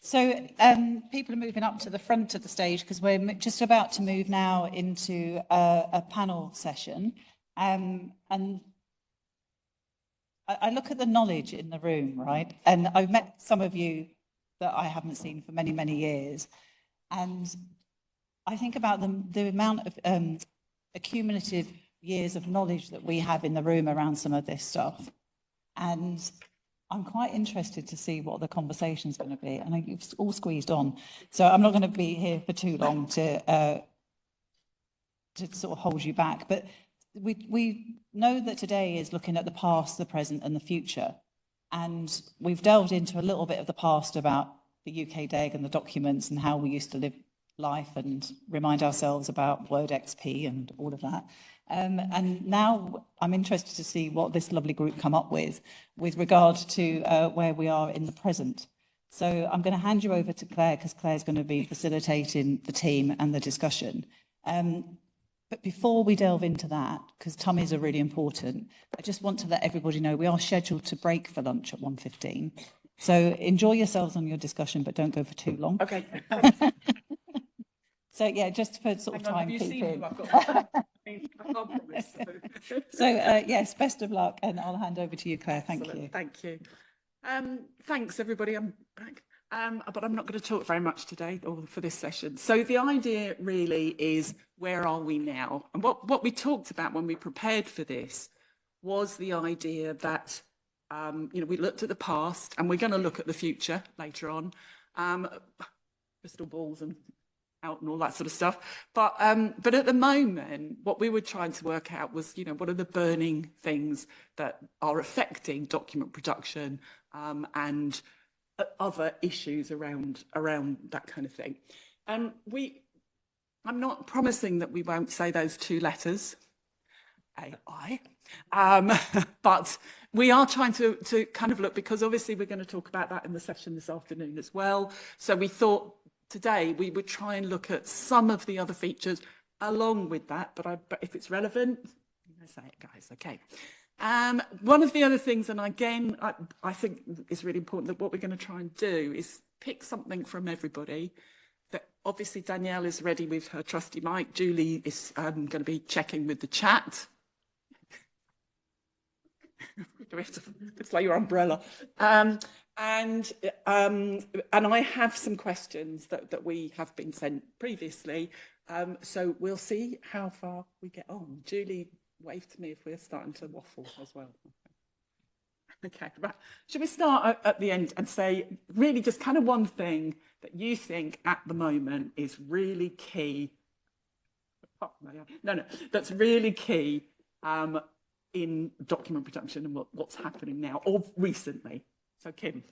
So people are moving up to the front of the stage because we're just about to move now into a panel session. And I look at the knowledge in the room, right? And I've met some of you that I haven't seen for many, many years. And I think about the amount of accumulative years of knowledge that we have in the room around some of this stuff. And I'm quite interested to see what the conversation's going to be. And you've all squeezed on. So I'm not going to be here for too long to sort of hold you back. But we know that today is looking at the past, the present and the future. And we've delved into a little bit of the past about the UK DEG and the documents and how we used to live life and remind ourselves about Word XP and all of that. And now I'm interested to see what this lovely group come up with regard to where we are in the present. So I'm going to hand you over to Claire because Claire's going to be facilitating the team and the discussion. But before we delve into that, because tummies are really important, I just want to let everybody know we are scheduled to break for lunch at 1:15. So enjoy yourselves on your discussion, but don't go for too long. Okay. So yeah, just for sort of time keeping. I can't promise. So yes, best of luck, and I'll hand over to you, Claire. Thank you. Thank you. Thanks, everybody. I'm back. But I'm not going to talk very much today or for this session. So the idea really is, where are we now? And what we talked about when we prepared for this was the idea that, we looked at the past and we're going to look at the future later on, crystal balls and out and all that sort of stuff. But at the moment, what we were trying to work out was, what are the burning things that are affecting document production and other issues around that kind of thing. I'm not promising that we won't say those two letters, AI, but we are trying to kind of look, because obviously we're going to talk about that in the session this afternoon as well. So we thought today we would try and look at some of the other features along with that, but if it's relevant, say it, guys, okay. One of the other things, and again, I think is really important, that what we're going to try and do is pick something from everybody. That obviously Danielle is ready with her trusty mic. Julie is going to be checking with the chat. It's like your umbrella. And I have some questions that we have been sent previously. So we'll see how far we get on. Julie, wave to me if we're starting to waffle as well. Okay, right. Should we start at the end and say really just kind of one thing that you think at the moment is really key? No, that's really key in document production and what's happening now or recently. So Kim.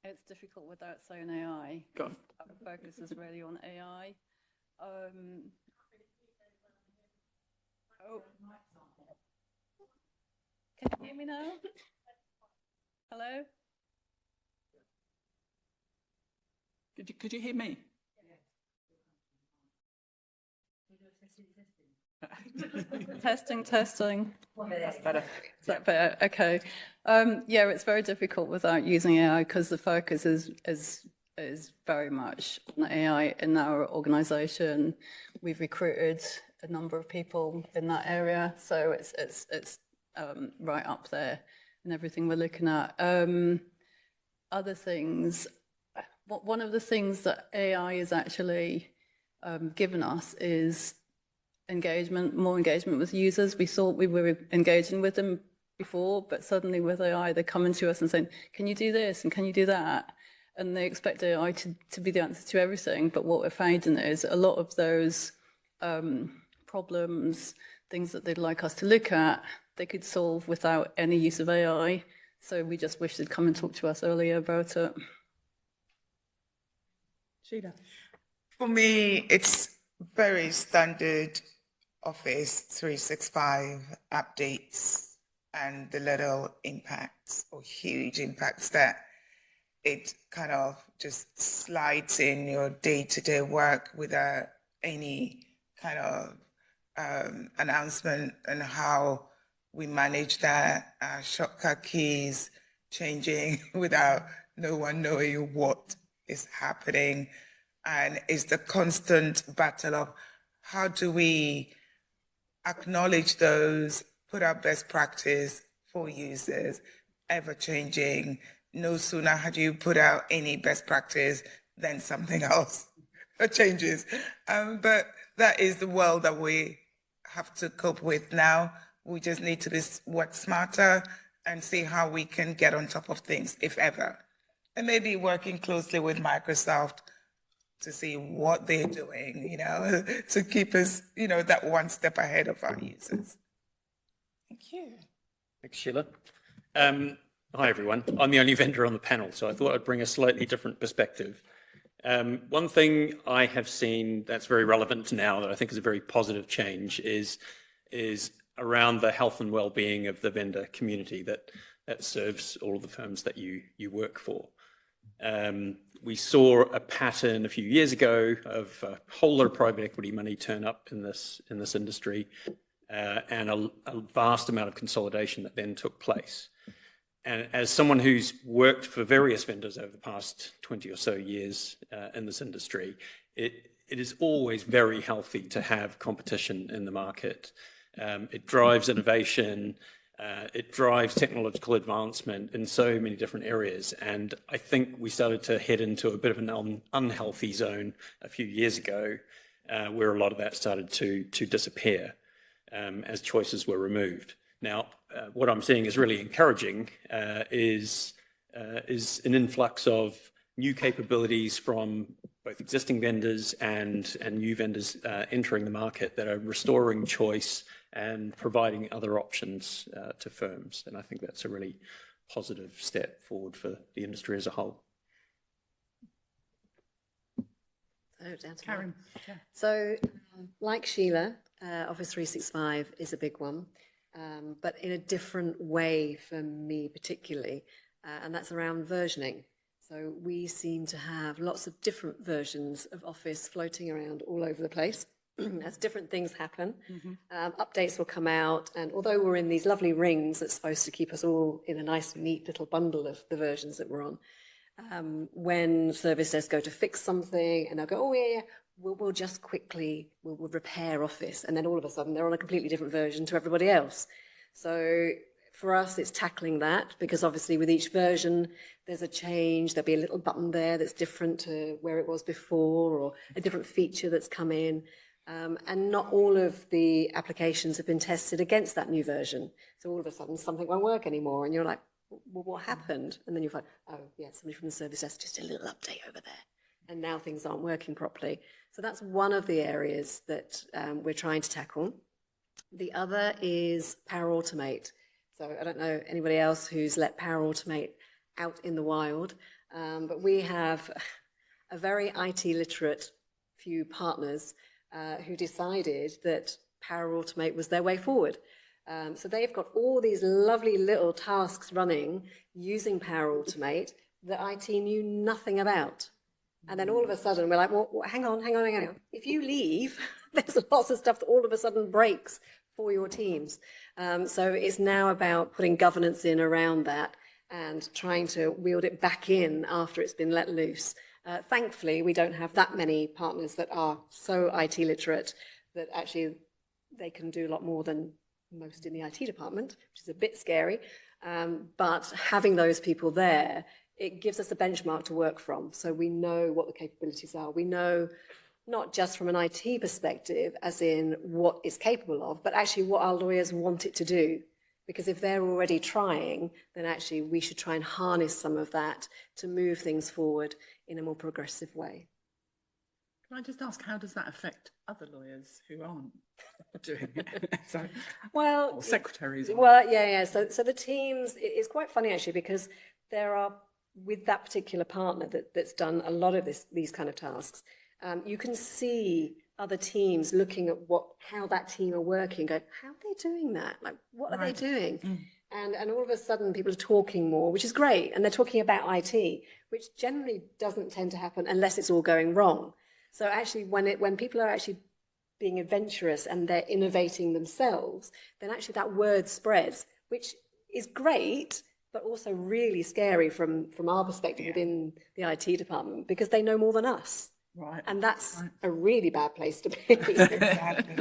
It's difficult without saying AI. Go on. Our focus is really on AI. Oh. Can you hear me now? Hello? Could you hear me? Testing. That's better. Is that better? Okay. Yeah, it's very difficult without using AI because the focus is very much on AI in our organisation. We've recruited a number of people in that area, so it's right up there in everything we're looking at. Other things, one of the things that AI has actually given us is more engagement with users. We thought we were engaging with them before, but suddenly with AI, they're coming to us and saying, can you do this and can you do that? And they expect AI to be the answer to everything. But what we're finding is a lot of those problems, things that they'd like us to look at, they could solve without any use of AI. So we just wish they'd come and talk to us earlier about it. Sheila. For me, it's very standard Office 365 updates and the little impacts or huge impacts that it kind of just slides in your day-to-day work without any kind of announcement on how we manage that, shortcut keys changing without no one knowing what is happening. And it's the constant battle of how do we acknowledge those, put out best practice for users, ever changing. No sooner had you put out any best practice than something else changes. But that is the world that we have to cope with now. We just need to work smarter and see how we can get on top of things, if ever. And maybe working closely with Microsoft to see what they're doing, you know, to keep us, you know, that one step ahead of our users. Thank you. Thanks, Sheila. Hi, everyone. I'm the only vendor on the panel, so I thought I'd bring a slightly different perspective. One thing I have seen that's very relevant now that I think is a very positive change is around the health and well-being of the vendor community that serves all of the firms that you work for. We saw a pattern a few years ago of a whole lot of private equity money turn up in this industry, and a vast amount of consolidation that then took place. And as someone who's worked for various vendors over the past 20 or so years in this industry, it is always very healthy to have competition in the market. It drives innovation. It drives technological advancement in so many different areas. And I think we started to head into a bit of an unhealthy zone a few years ago, where a lot of that started to disappear as choices were removed. Now, what I'm seeing is really encouraging is an influx of new capabilities from both existing vendors and new vendors entering the market that are restoring choice and providing other options to firms. And I think that's a really positive step forward for the industry as a whole. Karren. Yeah. So, like Sheila, Office 365 is a big one, but in a different way for me particularly, and that's around versioning. So we seem to have lots of different versions of Office floating around all over the place. As different things happen, updates will come out, and although we're in these lovely rings that's supposed to keep us all in a nice, neat little bundle of the versions that we're on, when service desks go to fix something, and they'll go, oh yeah, we'll just quickly, we'll repair Office, and then all of a sudden they're on a completely different version to everybody else. So for us, it's tackling that, because obviously with each version, there's a change. There'll be a little button there that's different to where it was before, or a different feature that's come in. And not all of the applications have been tested against that new version. So all of a sudden something won't work anymore, and you're like, well, what happened? And then you find, oh yeah, somebody from the service desk, just a little update over there. And now things aren't working properly. So that's one of the areas that we're trying to tackle. The other is Power Automate. So I don't know anybody else who's let Power Automate out in the wild, but we have a very IT literate few partners who decided that Power Automate was their way forward. So they've got all these lovely little tasks running using Power Automate that IT knew nothing about. And then all of a sudden we're like, well, hang on. If you leave, there's lots of stuff that all of a sudden breaks for your teams. So it's now about putting governance in around that and trying to wield it back in after it's been let loose. Thankfully, we don't have that many partners that are so IT literate that actually they can do a lot more than most in the IT department, which is a bit scary. But having those people there, it gives us a benchmark to work from. So we know what the capabilities are. We know not just from an IT perspective, as in what it's capable of, but actually what our lawyers want it to do. Because if they're already trying, then actually we should try and harness some of that to move things forward in a more progressive way. Can I just ask, how does that affect other lawyers who aren't doing it? So, well, or secretaries? Well, yeah. So the teams, it's quite funny actually, because there are, with that particular partner that's done a lot of these kind of tasks, you can see other teams looking at how that team are working, go, how are they doing that? Like, what are they doing? And all of a sudden people are talking more, which is great. And they're talking about IT, which generally doesn't tend to happen unless it's all going wrong. So actually when people are actually being adventurous and they're innovating themselves, then actually that word spreads, which is great, but also really scary from our perspective within the IT department, because they know more than us. Right. And that's a really bad place to be. Exactly.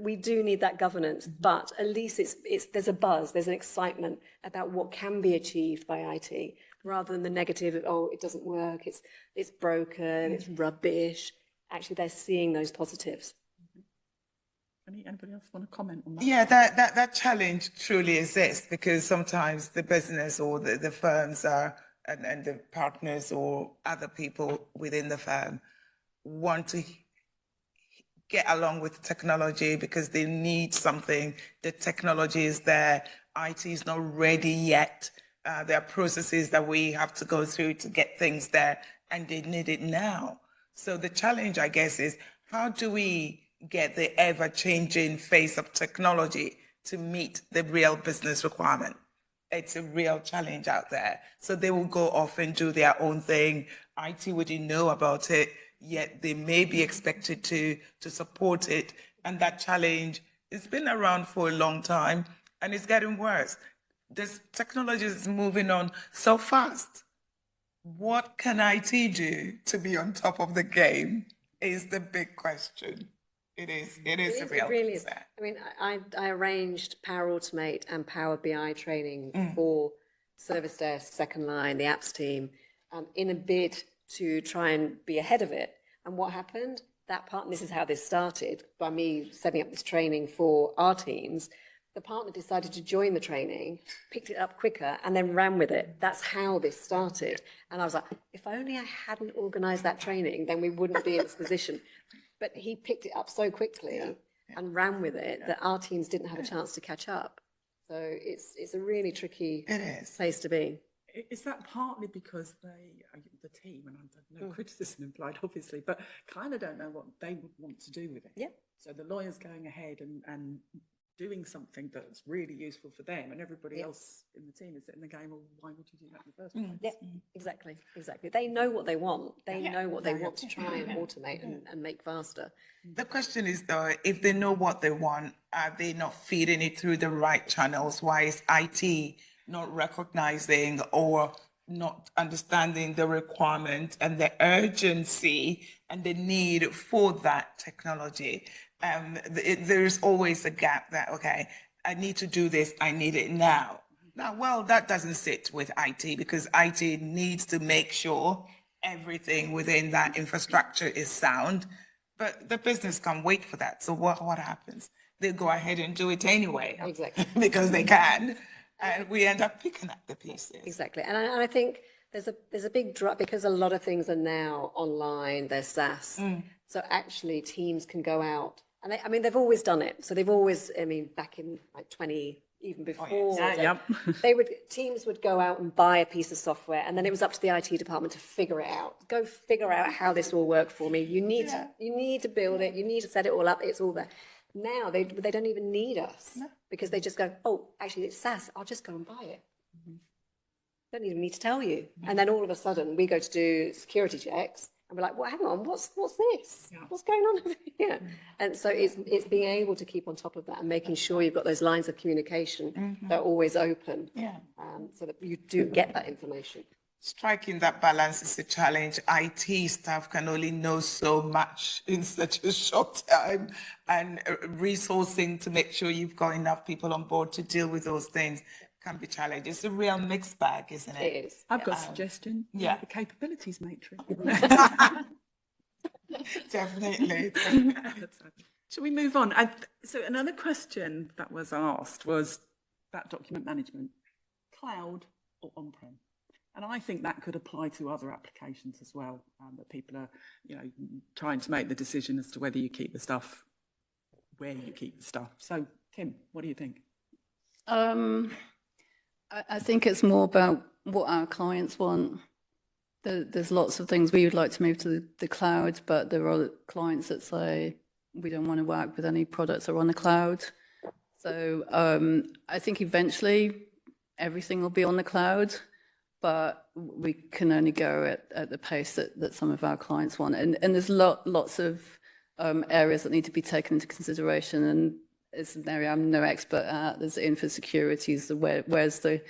We do need that governance, but at least there's a buzz, there's an excitement about what can be achieved by IT, rather than the negative of, oh, it doesn't work, it's broken, it's rubbish. Actually, they're seeing those positives. Anybody else want to comment on that? Yeah, that challenge truly exists, because sometimes the business or the firms are, and the partners or other people within the firm want to get along with technology because they need something. The technology is there. IT is not ready yet. There are processes that we have to go through to get things there, and they need it now. So the challenge, I guess, is how do we get the ever-changing face of technology to meet the real business requirement? It's a real challenge out there. So they will go off and do their own thing. IT wouldn't know about it, yet they may be expected to support it. And that challenge has been around for a long time, and it's getting worse. This technology is moving on so fast. What can IT do to be on top of the game is the big question. It is a real It really concern. is. I mean, I arranged Power Automate and Power BI training for Service Desk, Second Line, the apps team, in a bid to try and be ahead of it. And what happened? And this is how this started, by me setting up this training for our teams. The partner decided to join the training, picked it up quicker, and then ran with it. That's how this started. And I was like, if only I hadn't organised that training, then we wouldn't be in this position. But he picked it up so quickly and ran with it that our teams didn't have a chance to catch up. So it's a really tricky place to be. Is that partly because the team, and no criticism implied, obviously, but kind of don't know what they would want to do with it? Yeah. So the lawyer's going ahead and doing something that's really useful for them, and everybody else in the team is sitting there going, well, why would you do that in the first place? Yeah, exactly. They know what they want. They know what they want to try and automate and make faster. The question is, though, if they know what they want, are they not feeding it through the right channels? Why is IT not recognizing or not understanding the requirement and the urgency and the need for that technology? There's always a gap that, okay, I need to do this, I need it now. Now, well, that doesn't sit with IT, because IT needs to make sure everything within that infrastructure is sound, but the business can't wait for that. So what happens? They go ahead and do it anyway. Exactly. Because they can, and we end up picking up the pieces. Exactly. And I think there's a big drop, because a lot of things are now online, they're SaaS. So actually teams can go out, and they've always done it. So they've always, back in like 20, even before, teams would go out and buy a piece of software, and then it was up to the IT department to figure it out. Go figure out how this will work for me. You need to build it. You need to set it all up. It's all there. Now they don't even need us, because they just go, oh, actually it's SaaS. I'll just go and buy it. Don't even need to tell you. And then all of a sudden we go to do security checks, and we're like, well, hang on, what's this? What's going on over here? And so it's being able to keep on top of that and making sure you've got those lines of communication that are always open, so that you do get that information. Striking that balance is a challenge. IT staff can only know so much in such a short time, and resourcing to make sure you've got enough people on board to deal with those things can be challenging. It's a real mixed bag, isn't it? It is. I've got a suggestion. The capabilities matrix. Definitely. Shall we move on? So another question that was asked was about document management, cloud or on-prem? And I think that could apply to other applications as well, that people are, trying to make the decision as to whether you keep the stuff, where you keep the stuff. So, Kim, what do you think? I think it's more about what our clients want. There's lots of things we would like to move to the cloud, but there are clients that say we don't want to work with any products that are on the cloud. So I think eventually everything will be on the cloud, but we can only go at the pace that some of our clients want. And there's lots of areas that need to be taken into consideration. it's an area I'm no expert at. There's info security, so where's the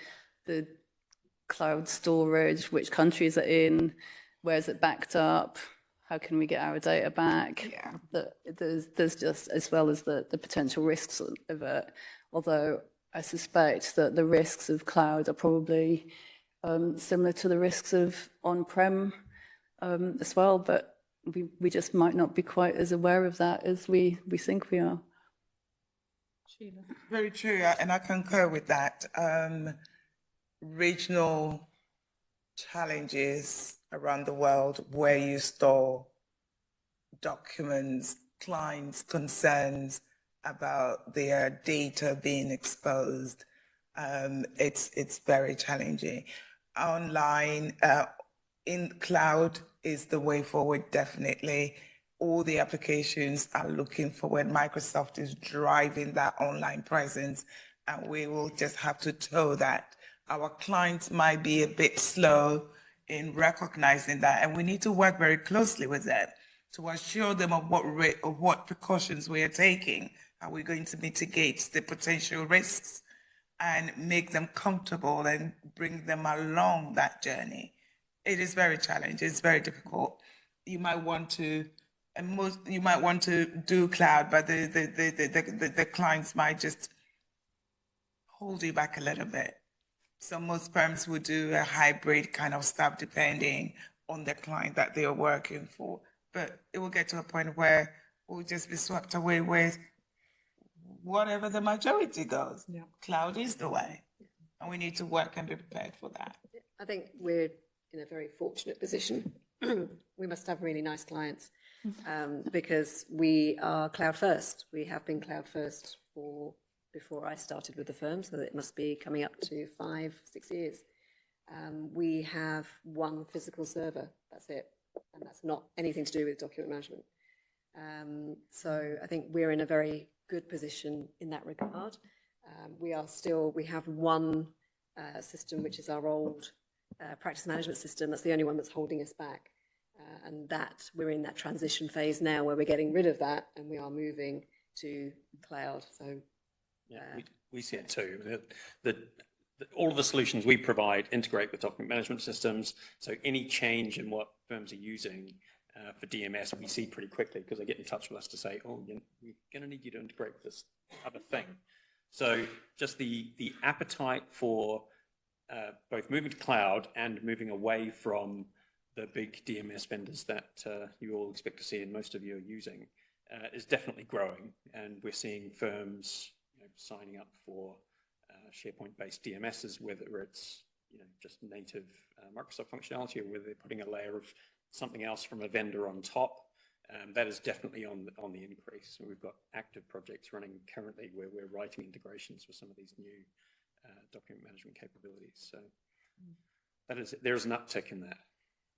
cloud storage, which countries are in, where's it backed up, how can we get our data back? Yeah. There's just, as well as the potential risks of it, although I suspect that the risks of cloud are probably similar to the risks of on-prem as well, but we just might not be quite as aware of that as we think we are. Sheila. Very true, and I concur with that. Regional challenges around the world where you store documents, clients' concerns about their data being exposed. It's very challenging. Online, in cloud is the way forward, definitely. All the applications are looking forward. Microsoft is driving that online presence, and we will just have to toe that. Our clients might be a bit slow in recognizing that, and we need to work very closely with them to assure them of what precautions we are taking. Are we going to mitigate the potential risks and make them comfortable and bring them along that journey? It is very challenging. It's very difficult. You might want to do cloud, but the clients might just hold you back a little bit. So most firms would do a hybrid kind of stuff depending on the client that they are working for. But it will get to a point where we'll just be swept away with whatever the majority goes. Yeah. Cloud is the way, and we need to work and be prepared for that. I think we're in a very fortunate position. We must have really nice clients because we are cloud first. We have been cloud first before I started with the firm, so it must be coming up to 5-6 years. We have one physical server, that's it, and that's not anything to do with document management. So I think we're in a very good position in that regard. We have one system, which is our old practice management system. That's the only one that's holding us back. And that we're in that transition phase now where we're getting rid of that and we are moving to cloud. So yeah, we see it too. All of the solutions we provide integrate with document management systems. So any change in what firms are using for DMS, we see pretty quickly because they get in touch with us to say, oh, we're going to need you to integrate with this other thing. So just the appetite for both moving to cloud and moving away from the big DMS vendors that you all expect to see and most of you are using is definitely growing. And we're seeing firms signing up for SharePoint-based DMSs, whether it's just native Microsoft functionality or whether they're putting a layer of something else from a vendor on top. That is definitely on the increase. So we've got active projects running currently where we're writing integrations with some of these new document management capabilities. So there is an uptick in that.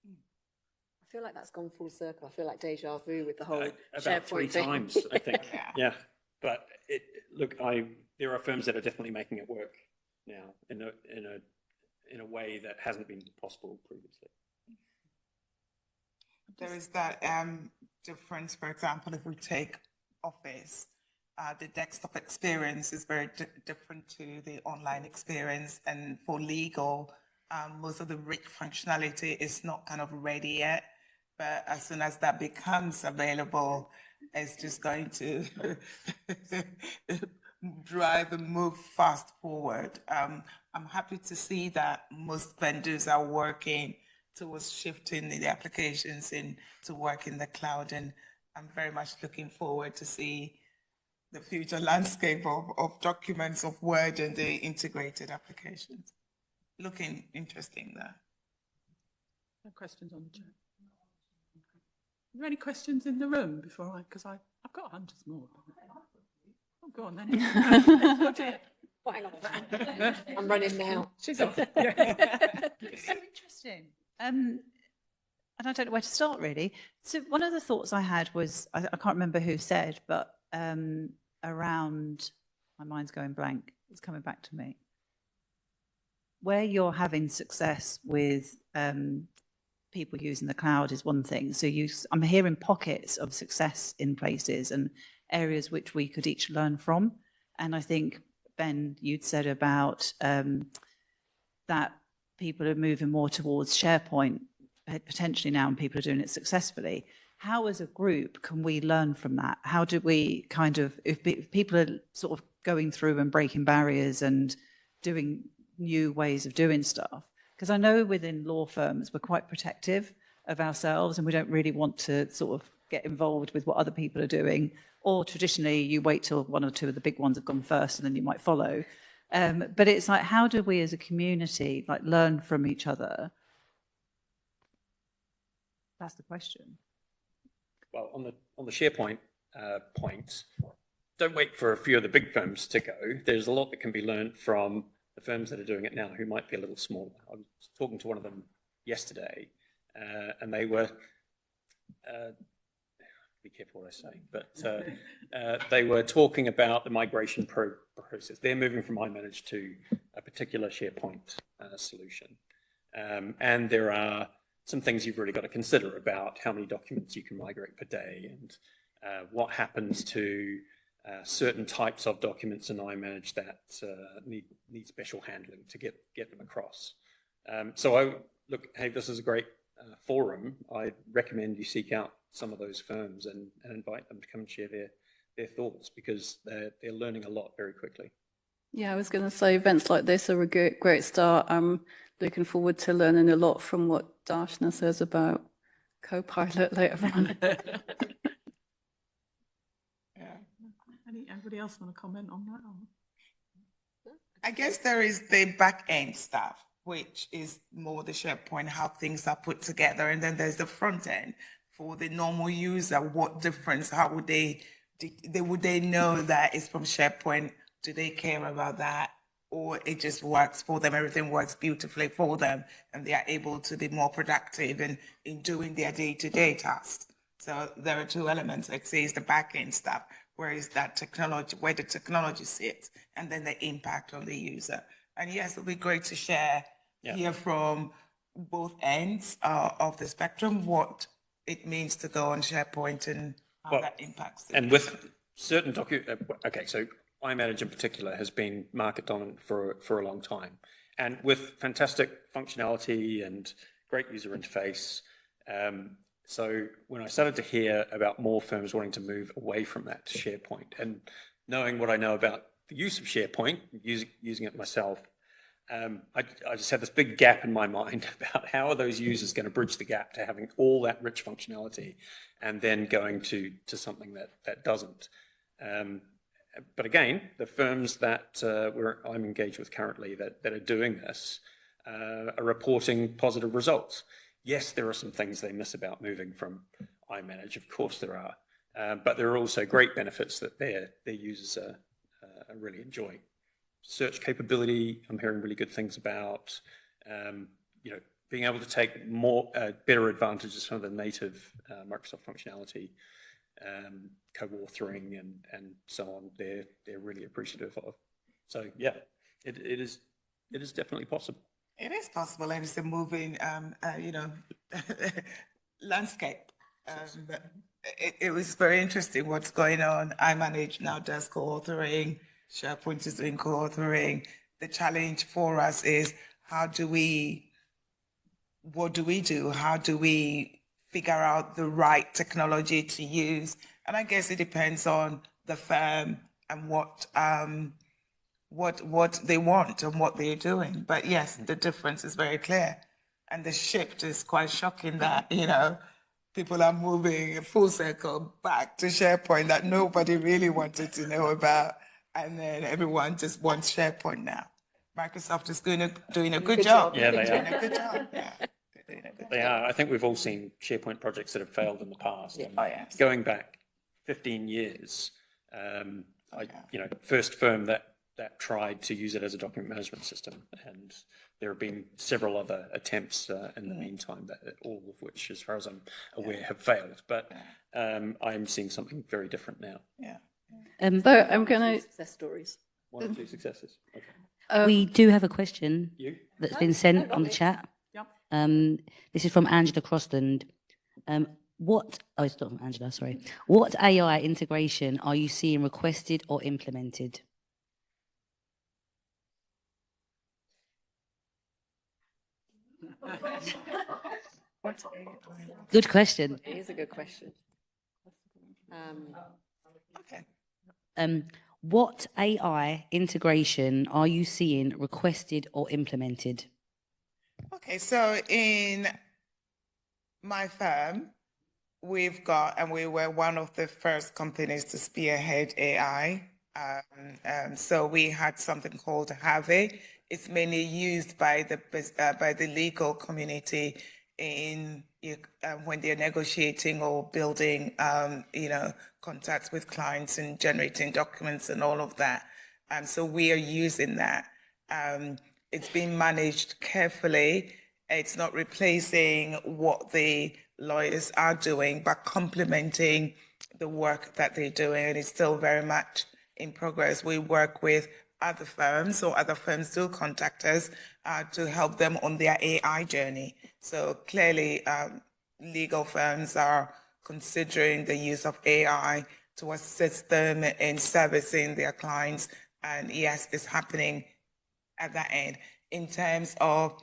I feel like that's gone full circle. I feel like deja vu with the whole about SharePoint 3 thing. times, I think. Yeah. But there are firms that are definitely making it work now in a way that hasn't been possible previously. There is that difference, for example, if we take Office, the desktop experience is very different to the online experience. And for legal, most of the rich functionality is not kind of ready yet. But as soon as that becomes available, it's just going to drive and move fast forward. I'm happy to see that most vendors are working towards shifting the applications to work in the cloud, and I'm very much looking forward to see the future landscape of documents, of Word and the integrated applications. Looking interesting there. No questions on the chat. Are there any questions in the room before because I've got hundreds more. Oh, go on then. Oh, hang on. I'm running now. She's off. It's so interesting. And I don't know where to start really. So one of the thoughts I had was, I can't remember who said, but around, my mind's going blank, it's coming back to me. Where you're having success with people using the cloud is one thing. So I'm hearing pockets of success in places and areas which we could each learn from. And I think, Ben, you'd said about that people are moving more towards SharePoint potentially now, and people are doing it successfully. How, as a group, can we learn from that? How do we kind of, if people are sort of going through and breaking barriers and doing new ways of doing stuff? Because I know within law firms, we're quite protective of ourselves and we don't really want to sort of get involved with what other people are doing. Or traditionally, you wait till one or two of the big ones have gone first and then you might follow. But it's like, how do we as a community like learn from each other? That's the question. Well, on the SharePoint point, don't wait for a few of the big firms to go. There's a lot that can be learned from the firms that are doing it now who might be a little smaller. I was talking to one of them yesterday, and they were, be careful what I say, but they were talking about the migration process. They're moving from iManage to a particular SharePoint solution. And there are some things you've really got to consider about how many documents you can migrate per day and what happens to certain types of documents in iManage that need special handling to get them across. So look, hey, this is a great forum. I recommend you seek out some of those firms and invite them to come and share their thoughts, because they're learning a lot very quickly. Yeah, I was going to say events like this are a great start. I'm looking forward to learning a lot from what Darshna says about Copilot later on. Anybody else want to comment on that? I guess there is the back end stuff, which is more the SharePoint, how things are put together. And then there's the front end for the normal user. What difference, how would they know that it's from SharePoint? Do they care about that? Or it just works for them, everything works beautifully for them, and they are able to be more productive in doing their day-to-day tasks. So there are two elements. Like say it's the back-end stuff, where is that technology, where the technology sits, and then the impact on the user. And yes, it'll be great to hear from both ends of the spectrum, what it means to go on SharePoint and how that impacts it. And with certain okay, so iManage in particular has been market dominant for a long time, and with fantastic functionality and great user interface. So when I started to hear about more firms wanting to move away from that to SharePoint, and knowing what I know about the use of SharePoint, using it myself, I just had this big gap in my mind about how are those users going to bridge the gap to having all that rich functionality and then going to something that doesn't. But again, the firms that I'm engaged with currently that are doing this are reporting positive results. Yes, there are some things they miss about moving from iManage, of course there are, but there are also great benefits that their users are really enjoying. Search capability, I'm hearing really good things about. Being able to take better advantages from the native Microsoft functionality, co-authoring and so on. They're really appreciative of. So yeah, it is definitely possible. It is possible, and it's a moving, landscape. It was very interesting what's going on. iManage now does co-authoring. SharePoint is doing co-authoring. The challenge for us is what do we do? How do we figure out the right technology to use? And I guess it depends on the firm and what they want and what they're doing. But yes, the difference is very clear. And the shift is quite shocking that, people are moving full circle back to SharePoint that nobody really wanted to know about. And then everyone just wants SharePoint now. Microsoft is doing a good job. Yeah, they are. Doing a good job. Yeah. They are. I think we've all seen SharePoint projects that have failed in the past. Yeah. Oh, yes. Going back 15 years, first firm that tried to use it as a document management system, and there have been several other attempts in the meantime, all of which, as far as I'm aware, have failed. But I'm seeing something very different now. Yeah. So I'm going to... Success stories. One or two successes. Okay. We do have a question that's been sent on the chat. Yep. This is from Angela Crossland. Oh, it's not from Angela, sorry. What AI integration are you seeing requested or implemented? Good question. It is a good question. What AI integration are you seeing requested or implemented? Okay, so in my firm, we've got, and we were one of the first companies to spearhead AI. So we had something called Harvey. It's mainly used by the legal community in when they're negotiating or building, contacts with clients and generating documents and all of that. So we are using that. It's being managed carefully. It's not replacing what the lawyers are doing, but complementing the work that they're doing. And it's still very much in progress. We work with other firms, or other firms do contact us to help them on their AI journey. So clearly, legal firms are considering the use of AI to assist them in servicing their clients. And yes, it's happening at that end. In terms of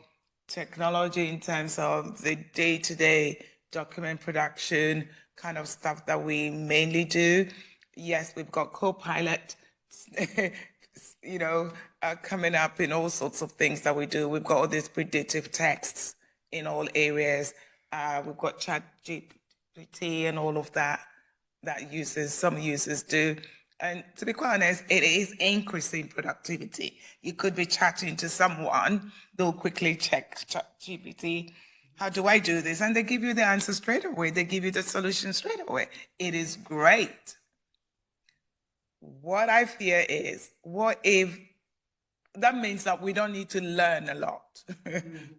technology, in terms of the day-to-day document production kind of stuff that we mainly do, yes, we've got Copilot, coming up in all sorts of things that we do. We've got all these predictive texts in all areas. We've got ChatGPT and all of that some users do. And to be quite honest, it is increasing productivity. You could be chatting to someone, they'll quickly check ChatGPT. How do I do this? And they give you the answer straight away. They give you the solution straight away. It is great. What I fear is, what if that means that we don't need to learn a lot?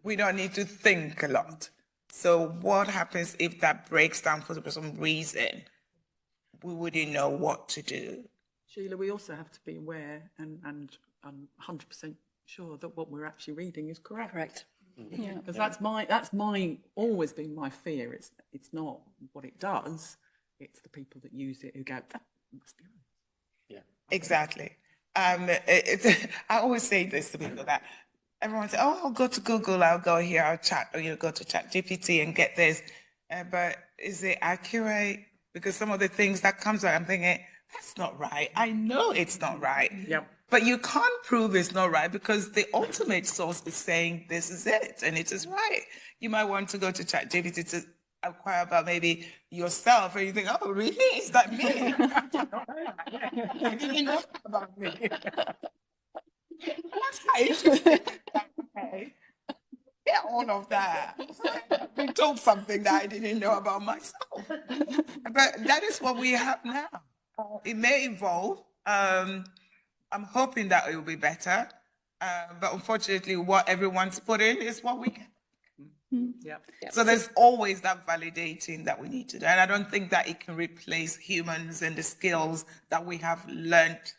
We don't need to think a lot. So what happens if that breaks down for some reason? We wouldn't know what to do. Sheila, we also have to be aware and 100% sure that what we're actually reading is correct. Correct. Yeah, because that's always been my fear. It's not what it does; it's the people that use it who go, that must be right. Yeah, exactly. I always say this to people that everyone says, "Oh, I'll go to Google, I'll go here, I'll chat, or go to ChatGPT and get this." But is it accurate? Because some of the things that comes out, I'm thinking, that's not right. I know it's not right. Yep. But you can't prove it's not right because the ultimate source is saying this is it and it is right. You might want to go to ChatGPT to inquire about maybe yourself, and you think, oh, really? Is that me? I didn't know about me. That's how interesting. Okay. Yeah, all of that. I've been told something that I didn't know about myself. But that is what we have now. It may evolve. I'm hoping that it will be better. But unfortunately, what everyone's put in is what we get. Yep. So there's always that validating that we need to do. And I don't think that it can replace humans and the skills that we have learned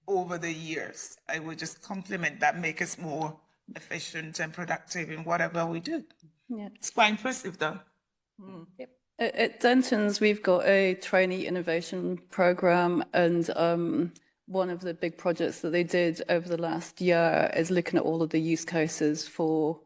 over the years. It will just complement that, make us more efficient and productive in whatever we do. Yeah. It's quite impressive, though. Yep. At Denton's, we've got a trainee innovation program, and one of the big projects that they did over the last year is looking at all of the use cases for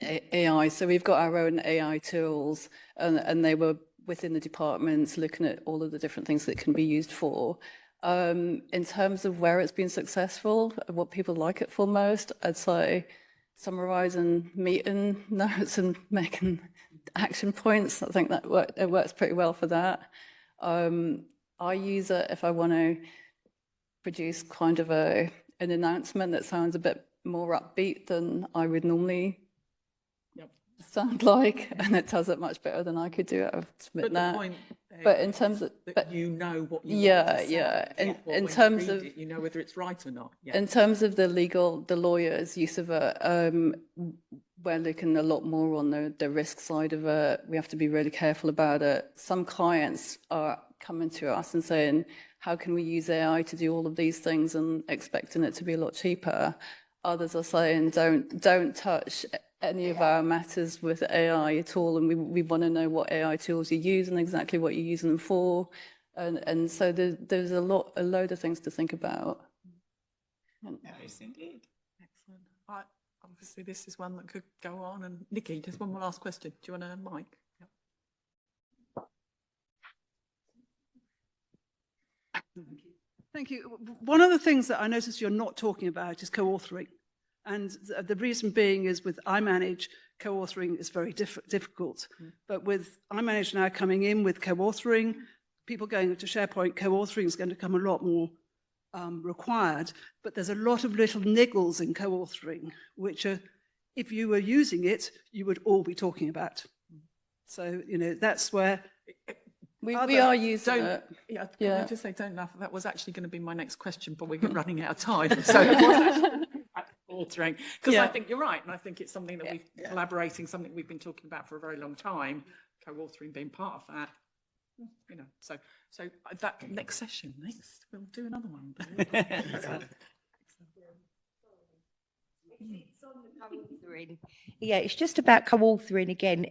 AI. So we've got our own AI tools, and they were within the departments looking at all of the different things that it can be used for. In terms of where it's been successful, what people like it for most, I'd say summarising meeting notes and making action points. I think that it works pretty well for that. I use it if I want to produce kind of an announcement that sounds a bit more upbeat than I would normally sound like, and it does it much better than I could do it. I admit that. But in terms of, that you know what you in terms of, you know whether it's right or not. Yeah. In terms of the lawyers' use of it, we're looking a lot more on the risk side of it. We have to be really careful about it. Some clients are coming to us and saying, how can we use AI to do all of these things, and expecting it to be a lot cheaper. Others are saying, don't touch any of our matters with AI at all, and we want to know what AI tools you use and exactly what you're using them for, and so there's a load of things to think about. Yes, indeed. Excellent. Obviously, this is one that could go on. And Nikki, just one more last question. Do you want a mic? Thank you. One of the things that I noticed you're not talking about is co-authoring. And the reason being is with iManage, co-authoring is very difficult. But with iManage now coming in with co-authoring, people going to SharePoint, co-authoring is going to become a lot more required. But there's a lot of little niggles in co-authoring, which are, if you were using it, you would all be talking about. So, you know, that's where... We are using it. Yeah, can I just say, don't laugh. That was actually going to be my next question, but we're running out of time. So it was actually altering, because I think you're right, and I think it's something that we've collaborating, something we've been talking about for a very long time. Co-authoring being part of that, you know. So that next session, we'll do another one. Yeah, it's just about co-authoring again.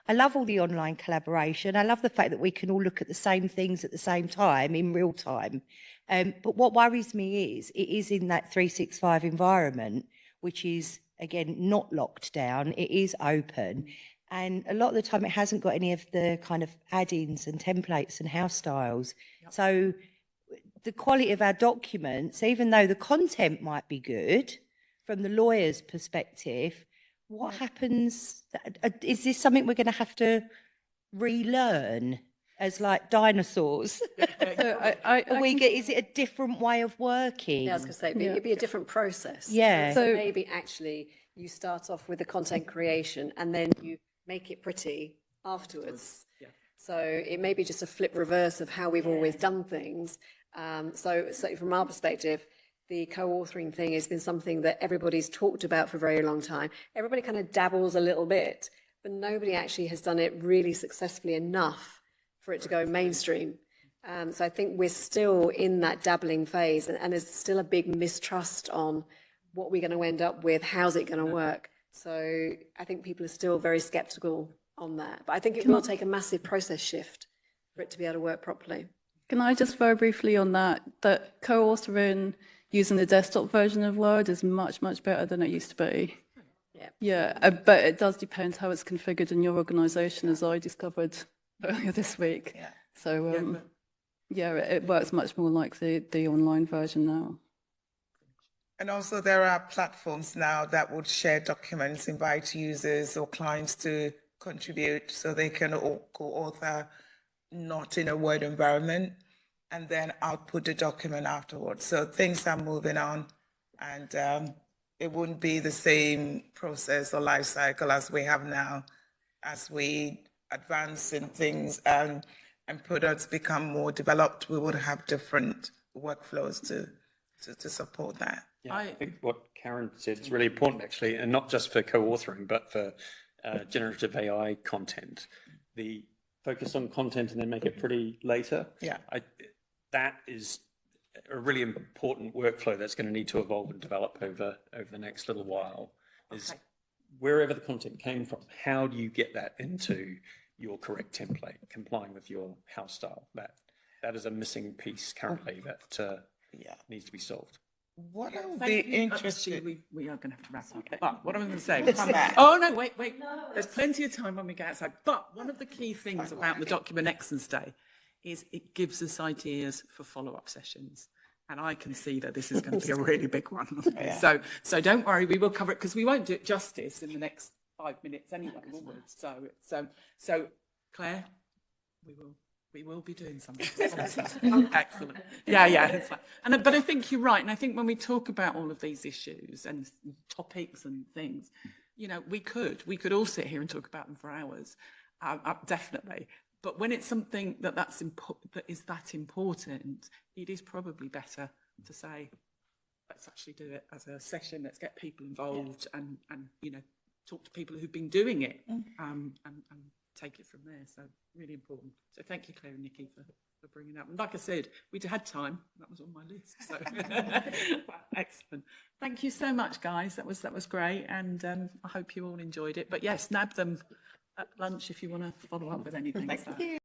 I love all the online collaboration. I love the fact that we can all look at the same things at the same time in real time. But what worries me is it is in that 365 environment, which is, again, not locked down. It is open. And a lot of the time it hasn't got any of the kind of add-ins and templates and house styles. Yep. So the quality of our documents, even though the content might be good, from the lawyer's perspective, what happens? Is this something we're going to have to relearn as like dinosaurs? Is it a different way of working? Yeah, I was going to say, it'd be a different process. Yeah. So maybe actually you start off with the content creation and then you make it pretty afterwards. Yeah. So it may be just a flip reverse of how we've always done things. So from our perspective, the co-authoring thing has been something that everybody's talked about for a very long time. Everybody kind of dabbles a little bit, but nobody actually has done it really successfully enough for it to go mainstream. So I think we're still in that dabbling phase, and there's still a big mistrust on what we're going to end up with, how's it going to work. So I think people are still very skeptical on that. But I think it will take a massive process shift for it to be able to work properly. Can I just very briefly on that co-authoring using the desktop version of Word is much, much better than it used to be. Yeah, but it does depend how it's configured in your organisation, as I discovered earlier this week. Yeah. So, it works much more like the online version now. And also there are platforms now that would share documents, invite users or clients to contribute so they can co-author not in a Word environment, and then output the document afterwards. So things are moving on, and it wouldn't be the same process or life cycle as we have now. As we advance in things and products become more developed, we would have different workflows to support that. Yeah, I think what Karren said is really important, actually, and not just for co-authoring, but for generative AI content. The focus on content and then make it pretty later. Yeah, that is a really important workflow that's going to need to evolve and develop over the next little while. Is wherever the content came from, how do you get that into your correct template, complying with your house style? That is a missing piece currently that needs to be solved. What I would be interested... We are going to have to wrap up. But what I'm going to say... Oh, no, wait. There's plenty of time when we get outside. But one of the key things about the Document Excellence Day is it gives us ideas for follow-up sessions. And I can see that this is going to be a really big one. So don't worry, we will cover it, because we won't do it justice in the next 5 minutes anyway, will we? So Claire, we will be doing something. Excellent. Yeah. But I think you're right. And I think when we talk about all of these issues and topics and things, you know, we could all sit here and talk about them for hours, definitely. But when it's something that is that important, it is probably better to say, let's actually do it as a session. Let's get people involved and you know, talk to people who've been doing it and take it from there. So really important. So thank you, Claire and Nikki, for bringing up. And like I said, we had time. That was on my list. So excellent. Thank you so much, guys. That was great, and I hope you all enjoyed it. But yes, nab them at lunch if you want to follow up with anything. So.